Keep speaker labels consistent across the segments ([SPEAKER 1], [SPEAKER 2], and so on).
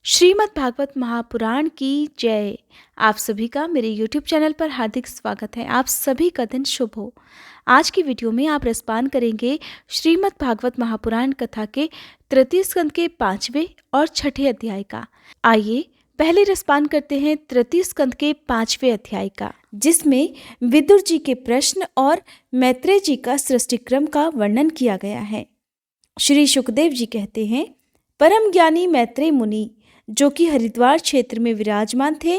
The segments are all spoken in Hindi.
[SPEAKER 1] श्रीमद् भागवत महापुराण की जय। आप सभी का मेरे YouTube चैनल पर हार्दिक स्वागत है। आप सभी का दिन शुभ हो। आज की वीडियो में आप रसपान करेंगे श्रीमद् भागवत महापुराण कथा के तृतीय स्कंद के 5वें और 6ठे अध्याय का। आइए पहले रसपान करते हैं तृतीय स्कंद के 5वें अध्याय का, जिसमें विदुर जी के प्रश्न और मैत्रेय जी का सृष्टिक्रम का वर्णन किया गया है। श्री सुखदेव जी कहते हैं, परम ज्ञानी मैत्रेय मुनि जो कि हरिद्वार क्षेत्र में विराजमान थे,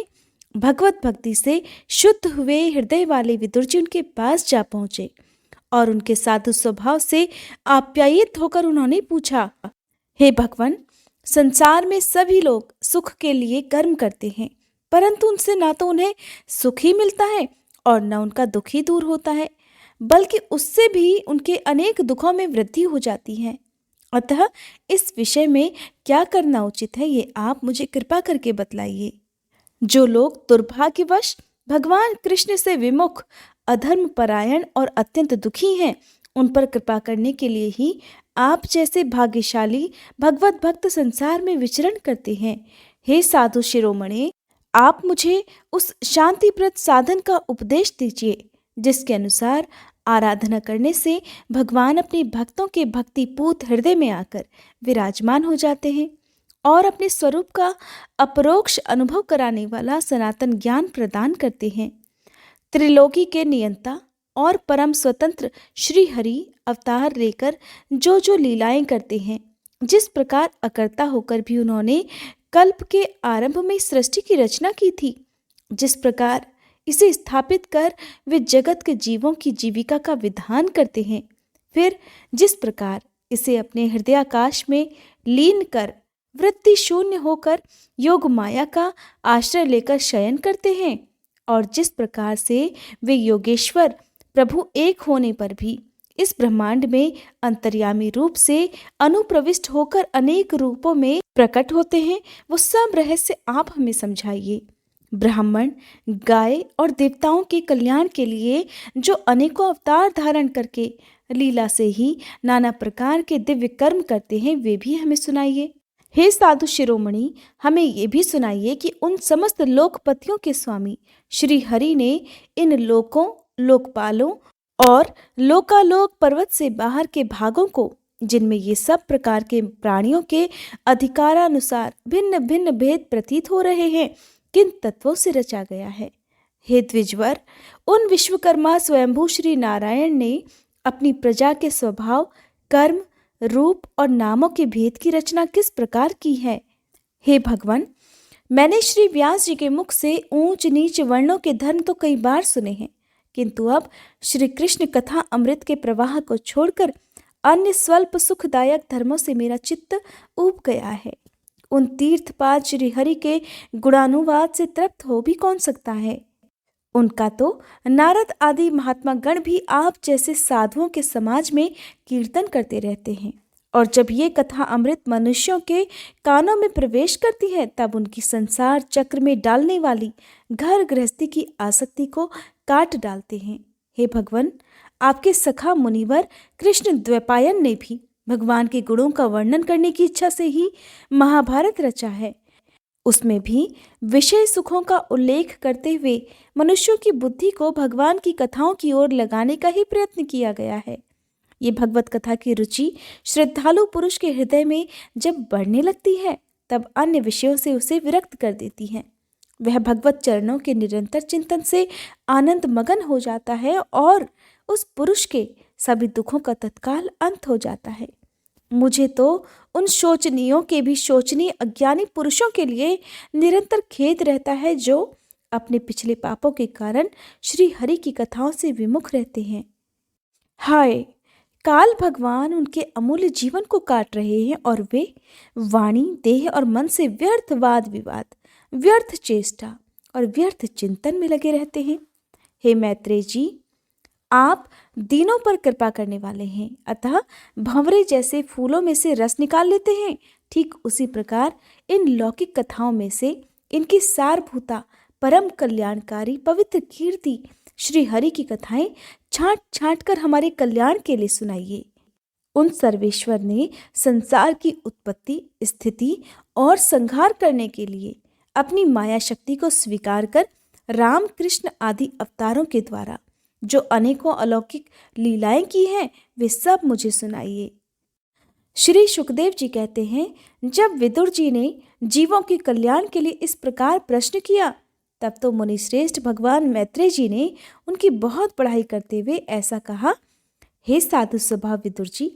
[SPEAKER 1] भगवत भक्ति से शुद्ध हुए हृदय वाले विदुर जी उनके पास जा पहुंचे और उनके साधु स्वभाव से आप्यायित होकर उन्होंने पूछा, हे भगवान, संसार में सभी लोग सुख के लिए कर्म करते हैं, परंतु उनसे ना तो उन्हें सुख ही मिलता है और न उनका दुख ही दूर होता है, बल्कि उससे भी उनके अनेक दुखों में वृद्धि हो जाती है। अतः इस विषय में क्या करना उचित है, ये आप मुझे कृपा करके बतलाइए। जो लोग दुर्भाग्यवश भगवान कृष्ण से विमुख, अधर्म परायण और अत्यंत दुखी हैं, उन पर कृपा करने के लिए ही आप जैसे भाग्यशाली भगवत भक्त संसार में विचरण करते हैं। हे साधु शिरोमणि, आप मुझे उस शांतिप्रद साधन का उपदेश दीजिए जिसके अनुसार आराधना करने से भगवान अपने भक्तों के भक्तिपूत हृदय में आकर विराजमान हो जाते हैं और अपने स्वरूप का अपरोक्ष अनुभव कराने वाला सनातन ज्ञान प्रदान करते हैं। त्रिलोकी के नियंता और परम स्वतंत्र श्री हरि अवतार लेकर जो जो लीलाएं करते हैं, जिस प्रकार अकर्ता होकर भी उन्होंने कल्प के आरंभ में सृष्टि की रचना की थी, जिस प्रकार इसे स्थापित कर वे जगत के जीवों की जीविका का विधान करते हैं, फिर जिस प्रकार इसे अपने हृदयाकाश में लीन कर वृत्ति शून्य होकर योग माया का आश्रय लेकर शयन करते हैं, और जिस प्रकार से वे योगेश्वर प्रभु एक होने पर भी इस ब्रह्मांड में अंतर्यामी रूप से अनुप्रविष्ट होकर अनेक रूपों में प्रकट होते हैं, वो सब रहस्य आप हमें समझाइए। ब्राह्मण, गाय और देवताओं के कल्याण के लिए जो अनेकों अवतार धारण करके लीला से ही नाना प्रकार के दिव्य कर्म करते हैं, वे भी हमें सुनाइए। हे साधु शिरोमणि, हमें ये भी सुनाइए कि उन समस्त लोकपतियों के स्वामी श्री हरि ने इन लोकों, लोकपालों और लोकालोक पर्वत से बाहर के भागों को, जिनमें ये सब प्रकार के प्राणियों के अधिकारानुसार भिन्न भिन्न भेद प्रतीत हो रहे हैं, किन तत्वों से रचा गया है। हे द्विजवर, उन विश्वकर्मा स्वयंभू श्री नारायण ने अपनी प्रजा के स्वभाव, कर्म, रूप और नामों के भेद की रचना किस प्रकार की है। हे भगवान, मैंने श्री व्यास जी के मुख से ऊंच नीच वर्णों के धर्म तो कई बार सुने हैं, किंतु अब श्री कृष्ण कथा अमृत के प्रवाह को छोड़कर अन्य स्वल्प सुखदायक धर्मों से मेरा चित्त ऊब गया है। उन तीर्थपाद श्री हरि के गुणानुवाद से तृप्त हो भी कौन सकता है। उनका तो नारद आदि महात्मा गण भी आप जैसे साधुओं के समाज में कीर्तन करते रहते हैं, और जब ये कथा अमृत मनुष्यों के कानों में प्रवेश करती है, तब उनकी संसार चक्र में डालने वाली घर गृहस्थी की आसक्ति को काट डालते हैं। हे भगवान, आपके सखा मुनिवर कृष्ण द्वैपायन ने भी भगवान के गुणों का वर्णन करने की इच्छा से ही महाभारत रचा है। उसमें भी विषय सुखों का उल्लेख करते हुए मनुष्यों की बुद्धि को भगवान की कथाओं की ओर लगाने का ही प्रयत्न किया गया है। ये भगवत कथा की रुचि श्रद्धालु पुरुष के हृदय में जब बढ़ने लगती है, तब अन्य विषयों से उसे विरक्त कर देती है। वह भगवत चरणों के निरंतर चिंतन से आनंद मगन हो जाता है और उस पुरुष के सभी दुखों का तत्काल अंत हो जाता है। मुझे तो उन शोचनीयों के भी शोचनीय अज्ञानी पुरुषों के लिए निरंतर खेद रहता है, जो अपने पिछले पापों के कारण श्री हरि की कथाओं से विमुख रहते हैं। हाय, काल भगवान उनके अमूल्य जीवन को काट रहे हैं और वे वाणी, देह और मन से व्यर्थ वाद विवाद, व्यर्थ चेष्टा और व्यर्थ चिंतन में लगे रहते हैं। हे मैत्रेय जी, आप दीनों पर कृपा करने वाले हैं, अतः भंवरे जैसे फूलों में से रस निकाल लेते हैं। ठीक उसी प्रकार इन लौकिक कथाओं में से इनकी सारभूता परम कल्याणकारी पवित्र कीर्ति श्री हरि की कथाएं छांट छांट कर हमारे कल्याण के लिए सुनाइए। उन सर्वेश्वर ने संसार की उत्पत्ति, स्थिति और संहार करने के लिए अपनी माया शक्ति को स्वीकार कर राम कृष्ण आदि अवतारों के द्वारा जो अनेकों अलौकिक लीलाएं की हैं वे सब मुझे सुनाइए। श्री सुखदेव जी कहते हैं, जब विदुर जी ने जीवों के कल्याण के लिए इस प्रकार प्रश्न किया तब तो मुनिश्रेष्ठ भगवान मैत्रेय जी ने उनकी बहुत बड़ाई करते हुए ऐसा कहा, हे साधु स्वभाव विदुर जी,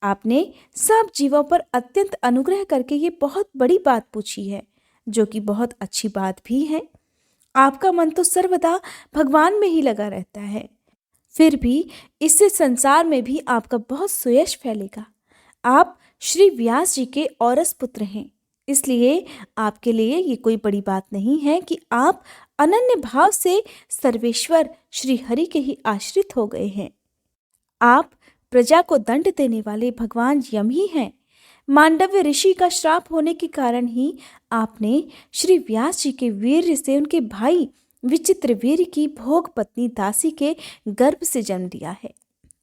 [SPEAKER 1] आपने सब जीवों पर अत्यंत अनुग्रह करके ये बहुत बड़ी बात पूछी है, जो कि बहुत अच्छी बात भी है। आपका मन तो सर्वदा भगवान में ही लगा रहता है, फिर भी इससे संसार में भी आपका बहुत सुयश फैलेगा। आप श्री व्यास जी के औरस पुत्र हैं, इसलिए आपके लिए ये कोई बड़ी बात नहीं है कि आप अनन्य भाव से सर्वेश्वर श्री हरि के ही आश्रित हो गए हैं। आप प्रजा को दंड देने वाले भगवान यम ही हैं। मांडव्य ऋषि का श्राप होने के कारण ही आपने श्री व्यास जी के वीर्य से उनके भाई विचित्र वीर की भोग पत्नी दासी के गर्भ से जन्म लिया है।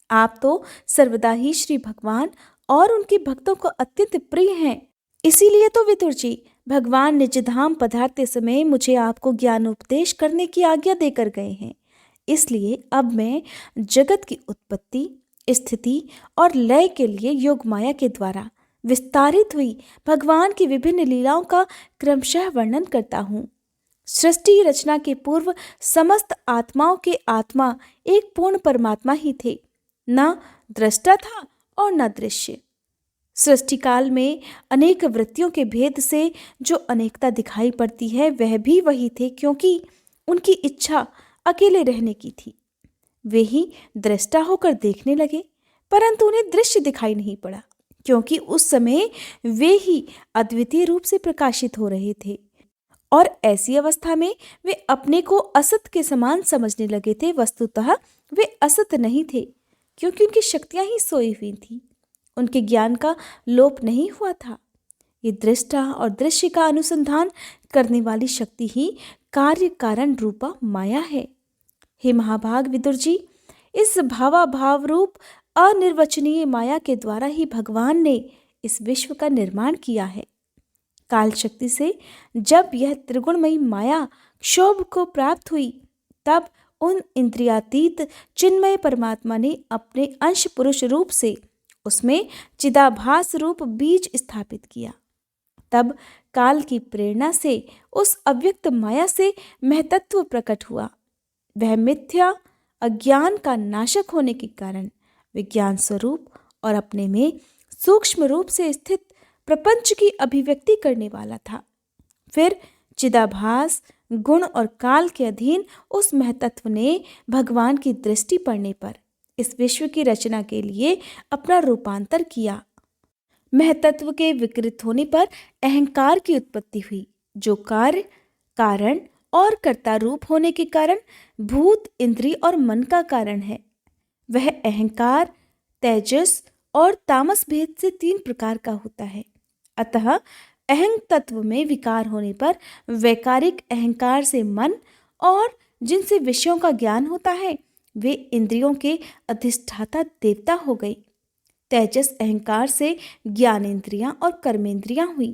[SPEAKER 1] आप तो सर्वदा ही श्री भगवान और उनके भक्तों को अत्यंत प्रिय हैं। इसीलिए तो विदुर जी भगवान निज धाम पधारते समय मुझे आपको ज्ञान उपदेश करने की आज्ञा देकर गए हैं। इसलिए अब मैं जगत की उत्पत्ति, स्थिति और लय के लिए योग माया के द्वारा विस्तारित हुई भगवान की विभिन्न लीलाओं का क्रमशः वर्णन करता हूँ। सृष्टि रचना के पूर्व समस्त आत्माओं के आत्मा एक पूर्ण परमात्मा ही थे, न दृष्टा था और न दृश्य। सृष्टि काल में अनेक वृत्तियों के भेद से जो अनेकता दिखाई पड़ती है वह भी वही थे, क्योंकि उनकी इच्छा अकेले रहने की थी। वे ही दृष्टा होकर देखने लगे, परंतु उन्हें दृश्य दिखाई नहीं पड़ा, क्योंकि उस समय वे ही अद्वितीय रूप से प्रकाशित हो रहे थे। और ऐसी अवस्था में वे अपने को असत के समान समझने लगे थे। वस्तुतः वे असत नहीं थे, क्योंकि उनकी शक्तियां ही सोई हुई थीं। उनके ज्ञान का लोप नहीं हुआ था। ये दृष्टा और दृश्य का अनुसंधान करने वाली शक्ति ही कार्य कारण रूपा माया है। हे महाभाग विदुर जी, इस भावाभाव रूप अनिर्वचनीय माया के द्वारा ही भगवान ने इस विश्व का निर्माण किया है। काल शक्ति से जब यह त्रिगुणमयी माया क्षोभ को प्राप्त हुई, तब उन इंद्रियातीत चिन्मय परमात्मा ने अपने अंश पुरुष रूप से उसमें चिदाभास रूप बीज स्थापित किया। तब काल की प्रेरणा से उस अव्यक्त माया से महतत्व प्रकट हुआ। वह मिथ्या अज्ञान का नाशक होने के कारण विज्ञान स्वरूप और अपने में सूक्ष्म रूप से स्थित प्रपंच की अभिव्यक्ति करने वाला था। फिर चिदाभास गुण और काल के अधीन उस महतत्व ने भगवान की दृष्टि पड़ने पर इस विश्व की रचना के लिए अपना रूपांतर किया। महतत्व के विकृत होने पर अहंकार की उत्पत्ति हुई, जो कार्य कारण और कर्ता रूप होने के कारण भूत इंद्रिय और मन का कारण है। वह अहंकार तेजस और तामस भेद से 3 प्रकार का होता है। अतः अहं तत्व में विकार होने पर वैकारिक अहंकार से मन और जिनसे विषयों का ज्ञान होता है वे इंद्रियों के अधिष्ठाता देवता हो गई। तेजस अहंकार से ज्ञानेंद्रियां और कर्मेंद्रियां हुई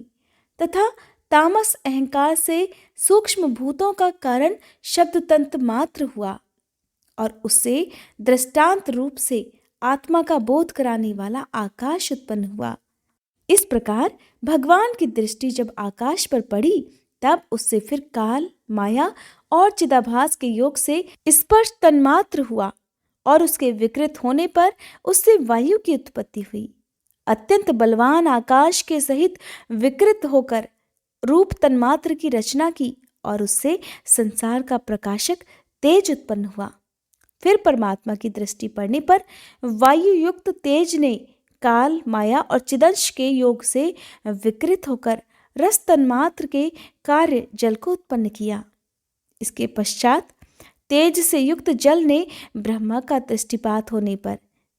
[SPEAKER 1] तथा तामस अहंकार से सूक्ष्म भूतों का कारण शब्द तंत्र मात्र हुआ और उससे दृष्टांत रूप से आत्मा का बोध कराने वाला आकाश उत्पन्न हुआ। इस प्रकार भगवान की दृष्टि जब आकाश पर पड़ी तब उससे फिर काल माया और चिदाभास के योग से स्पर्श तन्मात्र हुआ और उसके विकृत होने पर उससे वायु की उत्पत्ति हुई। अत्यंत बलवान आकाश के सहित विकृत होकर रूप तन्मात्र की रचना की और उससे संसार का प्रकाशक तेज उत्पन्न हुआ। फिर परमात्मा की दृष्टि पड़ने पर वायु युक्त तेज ने काल माया और चिदंश के योग से विकृत होकर रस तन्मात्र के कार्य जल को उत्पन्न किया। इसके पश्चात तेज से युक्त जल ने ब्रह्मा का दृष्टिपात होने पर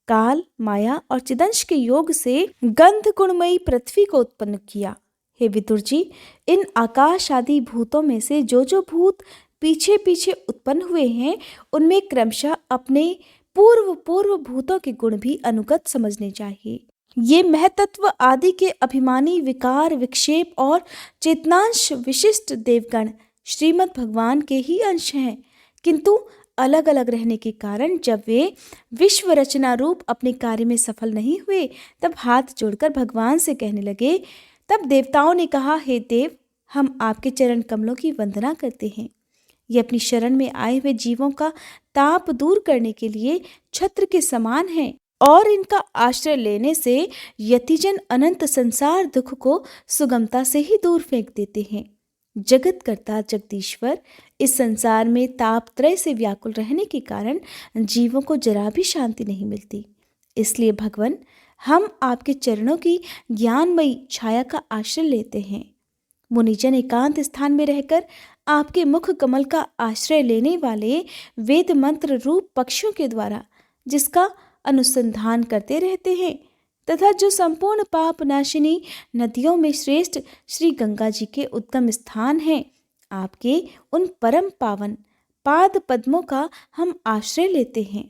[SPEAKER 1] काल माया और चिदंश के योग से गंध गुणमयी पृथ्वी को उत्पन्न किया। हे विदुर जी, इन आकाश आदि भूतों में से जो जो भूत पीछे पीछे उत्पन्न हुए हैं उनमें क्रमशः अपने पूर्व भूतों के गुण भी अनुगत समझने चाहिए। ये महतत्व आदि के अभिमानी विकार विक्षेप और चेतनांश विशिष्ट देवगण श्रीमद् भगवान के ही अंश हैं, किंतु अलग अलग रहने के कारण जब वे विश्व रचना रूप अपने कार्य में सफल नहीं हुए, तब हाथ जोड़कर भगवान से कहने लगे। तब देवताओं ने कहा, हे देव, हम आपके चरण कमलों की वंदना करते हैं। ये अपनी शरण में आए हुए जीवों का ताप दूर करने के लिए छत्र के समान हैं और इनका आश्रय लेने से यतिजन अनंत संसार दुख को सुगमता से ही दूर फेंक देते हैं। जगत कर्ता जगदीश्वर इस संसार में ताप त्रय से व्याकुल रहने के कारण जीवों को जरा भी शांति नहीं मिलती। इसलिए भगवान, हम आपके चरणों की ज्ञानमयी छाया का आश्रय लेते हैं। मुनिजन एकांत स्थान में रहकर आपके मुख कमल का आश्रय लेने वाले वेद मंत्र रूप पक्षियों के द्वारा जिसका अनुसंधान करते रहते हैं तथा जो संपूर्ण पाप नाशिनी नदियों में श्रेष्ठ श्री गंगा जी के उद्गम स्थान हैं, आपके उन परम पावन पाद पद्मों का हम आश्रय लेते हैं।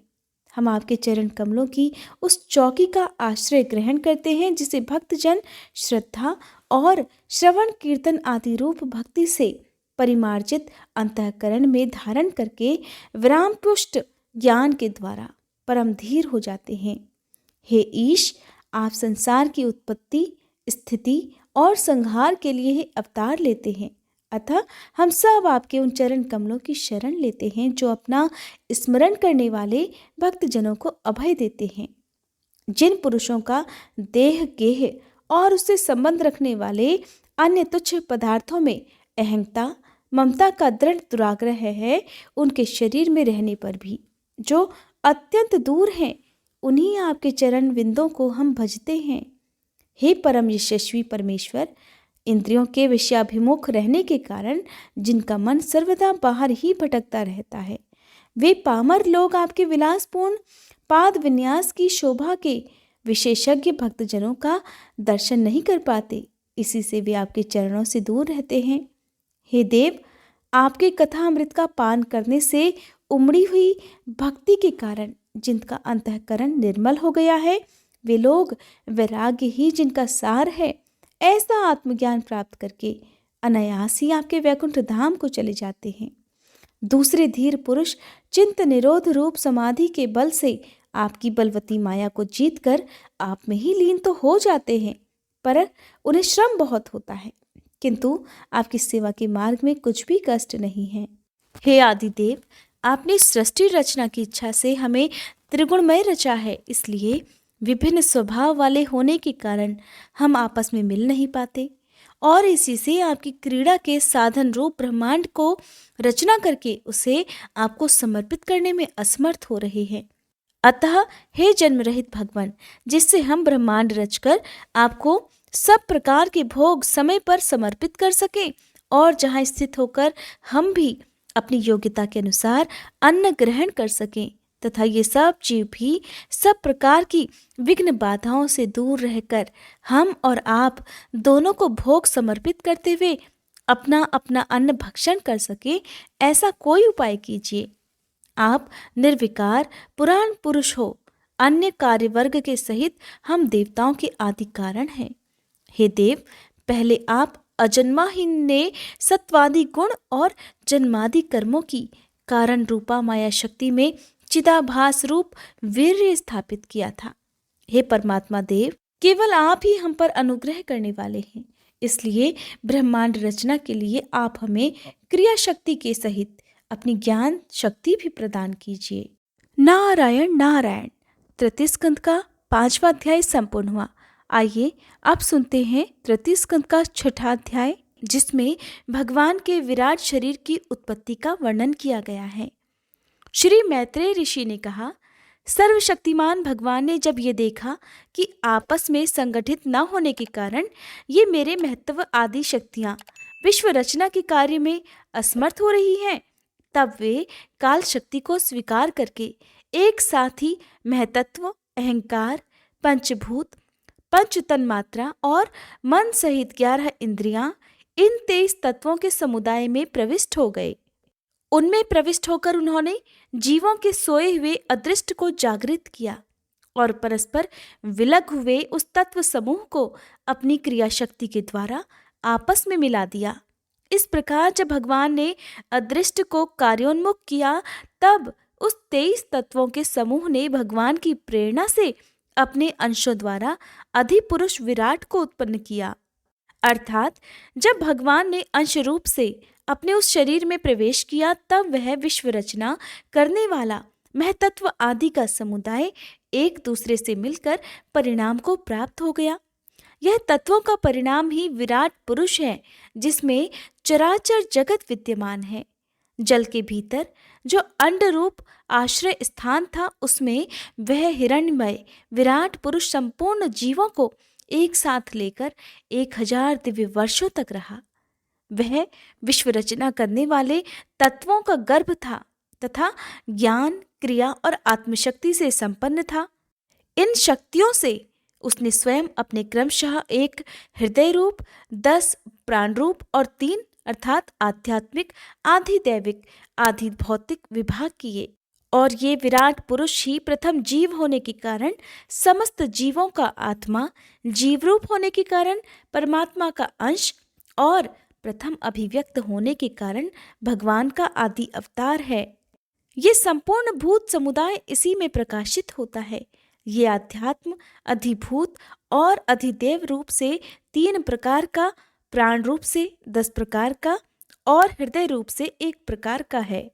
[SPEAKER 1] हम आपके चरण कमलों की उस चौकी का आश्रय ग्रहण करते हैं जिसे भक्तजन श्रद्धा और श्रवण कीर्तन आदि रूप भक्ति से परिमार्जित अंतःकरण में धारण करके विराम पुष्ट ज्ञान के द्वारा परम धीर हो जाते हैं। हे ईश, आप संसार की उत्पत्ति, स्थिति और संहार के लिए ही अवतार लेते हैं, अतः हम सब आपके उन चरण कमलों की शरण लेते हैं जो अपना स्मरण करने वाले भक्तजनों को अभय देते हैं। जिन पुरुषों का देह गेह और उससे संबंध रखने वाले अन्य तुच्छ पदार्थों में अहंता ममता का दृढ़ दुराग्रह है, उनके शरीर में रहने पर भी जो अत्यंत दूर हैं, उन्हीं आपके चरण विंदों को हम भजते हैं। हे परम यशस्वी परमेश्वर, इंद्रियों के विषयाभिमुख रहने के कारण जिनका मन सर्वदा बाहर ही भटकता रहता है, वे पामर लोग आपके विलासपूर्ण पाद विन्यास की शोभा के विशेषज्ञ भक्तजनों का दर्शन नहीं कर पाते। इसी से वे आपके चरणों से दूर रहते हैं। हे देव, आपके कथामृत का पान करने से उमड़ी हुई भक्ति के कारण जिनका अंतःकरण निर्मल हो गया है, वे लोग वैराग्य ही जिनका सार है, ऐसा आत्मज्ञान प्राप्त करके अनायास ही आपके वैकुंठ धाम को चले जाते हैं। दूसरे धीर पुरुष चिंत निरोध रूप समाधि के बल से आपकी बलवती माया को जीतकर आप में ही लीन तो हो जाते हैं, पर उन्हें श्रम बहुत होता है, किंतु आपकी सेवा के मार्ग में कुछ भी कष्ट नहीं है। हे आदिदेव, आपने सृष्टि रचना की इच्छा से हमें त्रिगुणमय रचा है, इसलिए विभिन्न स्वभाव वाले होने के कारण हम आपस में मिल नहीं पाते और इसी से आपकी क्रीड़ा के साधन रूप ब्रह्मांड को रचना करके उसे आपको समर्पित करने में असमर्थ हो रहे हैं। अतः हे जन्म रहित भगवान, जिससे हम ब्रह्मांड रचकर आपको सब प्रकार के भोग समय पर समर्पित कर सकें और जहाँ स्थित होकर हम भी अपनी योग्यता के अनुसार अन्न ग्रहण कर सकें तथा ये सब जीव भी सब प्रकार की विघ्न बाधाओं से दूर रहकर हम और आप दोनों को भोग समर्पित करते हुए अपना अपना अन्न भक्षण कर सके, ऐसा कोई उपाय कीजिए। आप निर्विकार पुराण पुरुष हो, अन्य कार्य वर्ग के सहित हम देवताओं के आदि कारण हैं। हे देव, पहले आप अजन्माहीन ने सत्वादि गुण और जन्मादि कर्मों की कारण रूपा माया शक्ति में चिदाभास रूप वीर्य स्थापित किया था। हे परमात्मा देव, केवल आप ही हम पर अनुग्रह करने वाले हैं, इसलिए ब्रह्मांड रचना के लिए आप हमें क्रिया शक्ति के सहित अपनी ज्ञान शक्ति भी प्रदान कीजिए। नारायण नारायण। तृतीय स्कंद का 5वां अध्याय संपूर्ण हुआ। आइए आप सुनते हैं तृतीय स्कंद का 6वां अध्याय, जिसमें भगवान के विराट शरीर की उत्पत्ति का वर्णन किया गया है। श्री मैत्रेय ऋषि ने कहा, सर्वशक्तिमान भगवान ने जब ये देखा कि आपस में संगठित न होने के कारण ये मेरे महत्व आदि शक्तियां विश्व रचना के कार्य में असमर्थ हो रही हैं, तब वे काल शक्ति को स्वीकार करके एक साथ ही महतत्व, अहंकार, पंचभूत, पंच तन्मात्रा और मन सहित 11 इंद्रियां, इन 23 तत्वों के समुदाय में प्रविष्ट हो गए। उनमें प्रविष्ट होकर उन्होंने जीवों के सोए हुए अदृष्ट को जागृत किया और परस्पर विलग हुए उस तत्व समूह को अपनी क्रिया शक्ति के द्वारा आपस में मिला दिया। इस प्रकार जब भगवान ने अदृष्ट को कार्योन्मुख किया, तब उस 23 तत्वों के समूह ने भगवान की प्रेरणा से अपने अंशों द्वारा अधिपुरुष विराट को उत्पन्न किया। अर्थात जब भगवान ने अंश रूप से अपने उस शरीर में प्रवेश किया, तब वह विश्व रचना करने वाला महतत्व आदि का समुदाय एक दूसरे से मिलकर परिणाम को प्राप्त हो गया। यह तत्वों का परिणाम ही विराट पुरुष है, जिसमें चराचर जगत विद्यमान है। जल के भीतर जो अंड रूप आश्रय स्थान था, उसमें वह हिरण्यमय विराट पुरुष संपूर्ण जीवों को एक साथ लेकर 1000 दिव्य वर्षों तक रहा। वह विश्व रचना करने वाले तत्वों का गर्भ था तथा ज्ञान, क्रिया और आत्मशक्ति से संपन्न था। इन शक्तियों से उसने स्वयं अपने क्रमशः एक हृदय रूप, 10 प्राण रूप और 3 अर्थात आध्यात्मिक, आधि दैविक, आधि भौतिक विभाग किए। और ये विराट पुरुष ही प्रथम जीव होने के कारण समस्त जीवों का आत्मा, जीव रूप होने के कारण परमात्मा का अंश और प्रथम अभिव्यक्त होने के कारण भगवान का आदि अवतार है। ये संपूर्ण भूत समुदाय इसी में प्रकाशित होता है। ये अध्यात्म, अधिभूत और अधिदेव रूप से 3 प्रकार का, प्राण रूप से 10 प्रकार का और हृदय रूप से 1 प्रकार का है।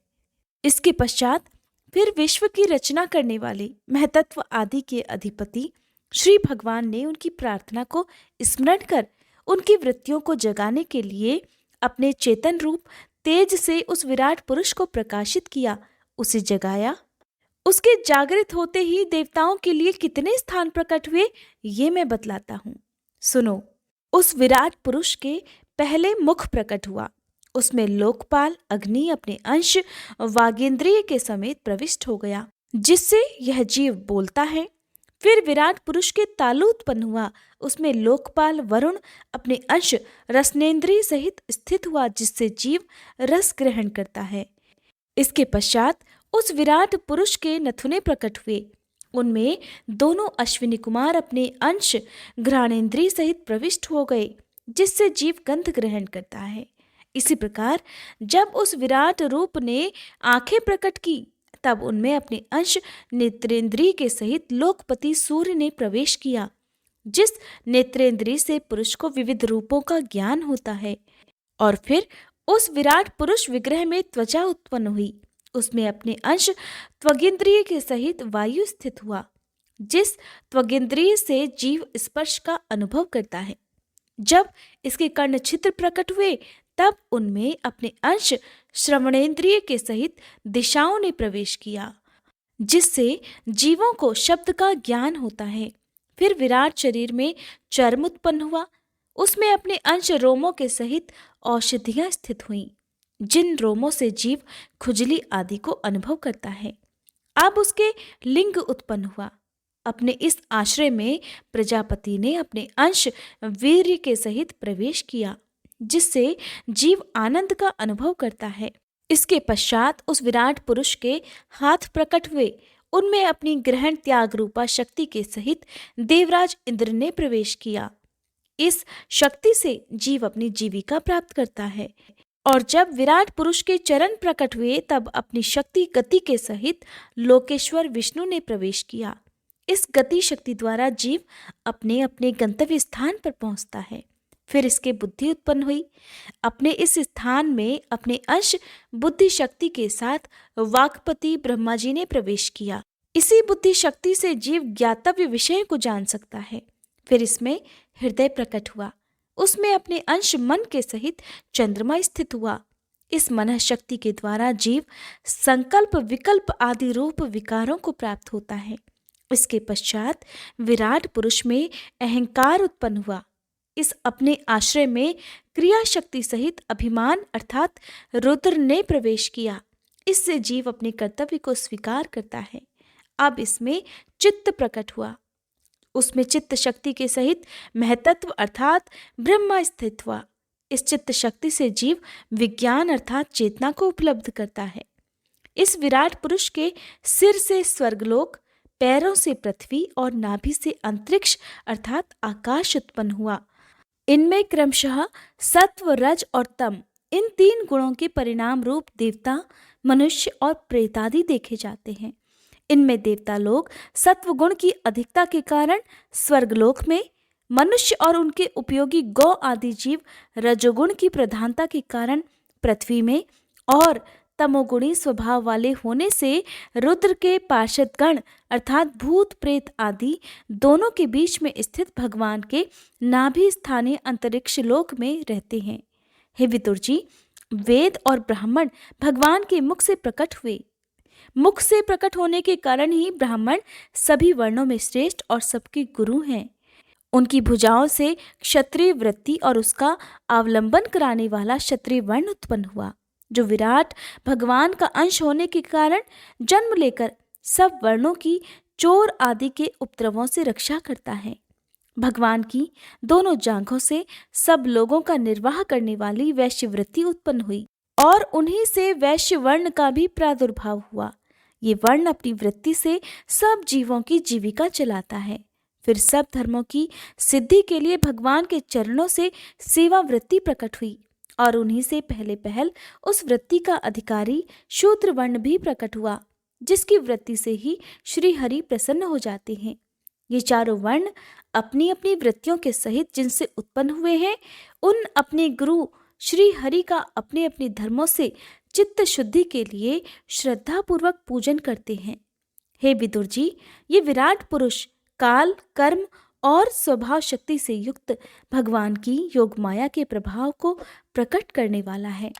[SPEAKER 1] इसके पश्चात फिर विश्व की रचना करने वाले महतत्व आदि के अधिपति श्री भगवान ने उनकी प्रार्थना को स्मरण कर उनकी वृत्तियों को जगाने के लिए अपने चेतन रूप तेज से उस विराट पुरुष को प्रकाशित किया, उसे जगाया। उसके जागृत होते ही देवताओं के लिए कितने स्थान प्रकट हुए, ये मैं बतलाता हूँ। सुनो। उस विराट पुरुष के पहले मुख प्रकट हुआ। उसमें लोकपाल अग्नि अपने अंश वागेंद्रिय के समेत प्रविष्ट हो गया, जिससे यह जीव बोलता है। फिर विराट पुरुष के तालु उत्पन्न हुआ। उसमें लोकपाल वरुण अपने अंश रसनेन्द्रिय सहित स्थित हुआ, जिससे जीव रस ग्रहण करता है। इसके पश्चात उस विराट पुरुष के नथुने प्रकट हुए। उनमें दोनों अश्विनी कुमार अपने अंश घ्राणेन्द्रिय सहित प्रविष्ट हो गए, जिससे जीव गंध ग्रहण करता है। इसी प्रकार जब उस विराट रूप ने आंखें प्रकट की, तब उनमें अपने अंश नेत्रेंद्रिय के सहित लोकपति सूर्य ने प्रवेश किया, जिस नेत्रेंद्रिय से पुरुष को विविध रूपों का ज्ञान होता है। और फिर उस विराट पुरुष विग्रह में त्वचा उत्पन्न हुई। उसमें अपने अंश त्वगिंद्रिय के सहित वायु स्थित हुआ, जिस त्वगिंद्रिय से जीव स्पर्श का अनुभव करता है। जब इसके कर्ण छिद्र प्रकट हुए, तब उनमें अपने अंश श्रवणेन्द्रिय के सहित दिशाओं ने प्रवेश किया, जिससे जीवों को शब्द का ज्ञान होता है। फिर विराट शरीर में चर्म उत्पन्न हुआ। उसमें अपने अंश रोमों के सहित औषधियां स्थित हुईं, जिन रोमों से जीव खुजली आदि को अनुभव करता है। अब उसके लिंग उत्पन्न हुआ। अपने इस आश्रय में प्रजापति ने अपने अंश वीर्य के सहित प्रवेश किया, जिससे जीव आनंद का अनुभव करता है। इसके पश्चात उस विराट पुरुष के हाथ प्रकट हुए। उनमें अपनी ग्रहण त्याग रूपा शक्ति के सहित देवराज इंद्र ने प्रवेश किया। इस शक्ति से जीव अपनी जीविका प्राप्त करता है। और जब विराट पुरुष के चरण प्रकट हुए, तब अपनी शक्ति गति के सहित लोकेश्वर विष्णु ने प्रवेश किया। इस गति शक्ति द्वारा जीव अपने अपने गंतव्य स्थान पर पहुंचता है। फिर इसके बुद्धि उत्पन्न हुई। अपने इस स्थान में अपने अंश बुद्धि शक्ति के साथ वाक्पति ब्रह्मा जी ने प्रवेश किया। इसी बुद्धि शक्ति से जीव ज्ञातव्य विषय को जान सकता है। फिर इसमें हृदय प्रकट हुआ। उसमें अपने अंश मन के सहित चंद्रमा स्थित हुआ। इस मन शक्ति के द्वारा जीव संकल्प, विकल्प आदि रूप विकारों को प्राप्त होता है। इसके पश्चात विराट पुरुष में अहंकार उत्पन्न हुआ। इस अपने आश्रय में क्रिया शक्ति सहित अभिमान अर्थात रुद्र ने प्रवेश किया। इससे जीव अपने कर्तव्य को स्वीकार करता है। अब इसमें चित्त प्रकट हुआ। उसमें चित्त शक्ति के सहित महतत्व अर्थात ब्रह्मा स्थित हुआ। इस चित्त शक्ति से जीव विज्ञान अर्थात चेतना को उपलब्ध करता है। इस विराट पुरुष के सिर से स्वर्गलोक, पैरों से पृथ्वी और नाभि से अंतरिक्ष अर्थात आकाश उत्पन्न हुआ। इनमें क्रमशः सत्व, रज और तम, इन 3 गुणों के परिणाम रूप देवता, मनुष्य और प्रेत आदि देखे जाते हैं। इनमें देवता लोग सत्व गुण की अधिकता के कारण स्वर्गलोक में, मनुष्य और उनके उपयोगी गौ आदि जीव रजोगुण की प्रधानता के कारण पृथ्वी में, और तमोगुणी स्वभाव वाले होने से रुद्र के पार्षद गण अर्थात भूत प्रेत आदि दोनों के बीच में स्थित भगवान के नाभि स्थानीय अंतरिक्ष लोक में रहते हैं। हे विदुर जी, वेद और ब्राह्मण भगवान के मुख से प्रकट हुए। मुख से प्रकट होने के कारण ही ब्राह्मण सभी वर्णों में श्रेष्ठ और सबके गुरु हैं। उनकी भुजाओं से क्षत्रिय वृत्ति और उसका अवलंबन कराने वाला क्षत्रिय वर्ण उत्पन्न हुआ, जो विराट भगवान का अंश होने के कारण जन्म लेकर सब वर्णों की चोर आदि के उपद्रवों से रक्षा करता है। भगवान की दोनों जांघों से सब लोगों का निर्वाह करने वाली वैश्य वृत्ति उत्पन्न हुई और उन्हीं से वैश्य वर्ण का भी प्रादुर्भाव हुआ। ये वर्ण अपनी वृत्ति से सब जीवों की जीविका चलाता है। फिर सब धर्मों की सिद्धि के लिए भगवान के चरणों से सेवा वृत्ति प्रकट हुई और उन्हीं से पहले पहल उस वृत्ति का अधिकारी शूद्र वर्ण भी प्रकट हुआ, जिसकी वृत्ति से ही श्री हरि प्रसन्न हो जाते हैं। ये चारों वर्ण अपनी अपनी वृत्तियों के सहित जिनसे उत्पन्न हुए हैं, उन अपने गुरु श्री हरि का अपने अपने धर्मों से चित्त शुद्धि के लिए श्रद्धा पूर्वक पूजन करते हैं। हे विदुर जी, ये विराट पुरुष काल, कर्म और स्वभाव शक्ति से युक्त भगवान की योग माया के प्रभाव को प्रकट करने वाला है।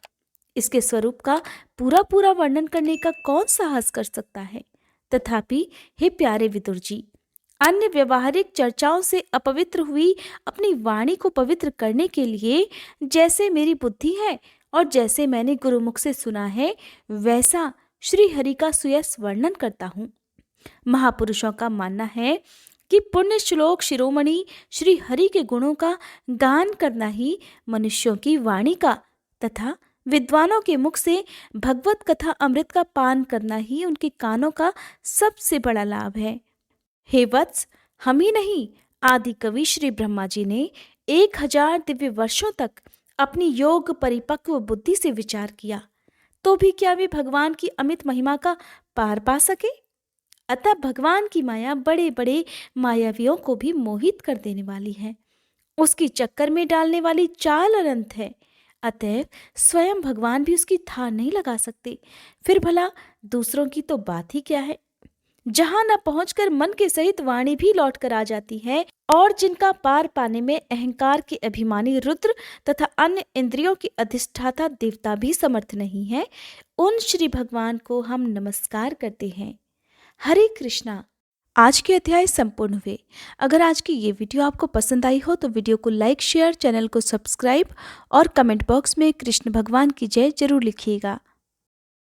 [SPEAKER 1] इसके स्वरूप का पूरा पूरा वर्णन करने का कौन साहस कर सकता है। तथापि हे प्यारे विदुर जी, अन्य व्यवहारिक चर्चाओं से अपवित्र हुई अपनी वाणी को पवित्र करने के लिए जैसे मेरी बुद्धि है और जैसे मैंने गुरुमुख से सुना है, वैसा श्री हरि का सुयस वर्णन करता हूँ। महापुरुषों का मानना है कि पुण्य श्लोक शिरोमणि श्री हरि के गुणों का गान करना ही मनुष्यों की वाणी का तथा विद्वानों के मुख से भगवत कथा अमृत का पान करना ही उनके कानों का सबसे बड़ा लाभ है। हे वत्स, हम ही नहीं, आदि कवि श्री ब्रह्मा जी ने 1000 दिव्य वर्षों तक अपनी योग परिपक्व बुद्धि से विचार किया, तो भी क्या वे भगवान की अमित महिमा का पार पा सके। अतः भगवान की माया बड़े बड़े मायावियों को भी मोहित कर देने वाली है, उसकी चक्कर में डालने वाली चाल अनंत है। अतएव स्वयं भगवान भी उसकी थाह नहीं लगा सकते, फिर भला दूसरों की तो बात ही क्या है। जहां न पहुंचकर मन के सहित वाणी भी लौट कर आ जाती है, और जिनका पार पाने में अहंकार के अभिमानी रुद्र तथा अन्य इंद्रियों की अधिष्ठाता देवता भी समर्थ नहीं है, उन श्री भगवान को हम नमस्कार करते हैं। हरे कृष्णा। आज के अध्याय संपूर्ण हुए। अगर आज की ये वीडियो आपको पसंद आई हो तो वीडियो को लाइक, शेयर, चैनल को सब्सक्राइब और कमेंट बॉक्स में कृष्ण भगवान की जय जरूर लिखिएगा।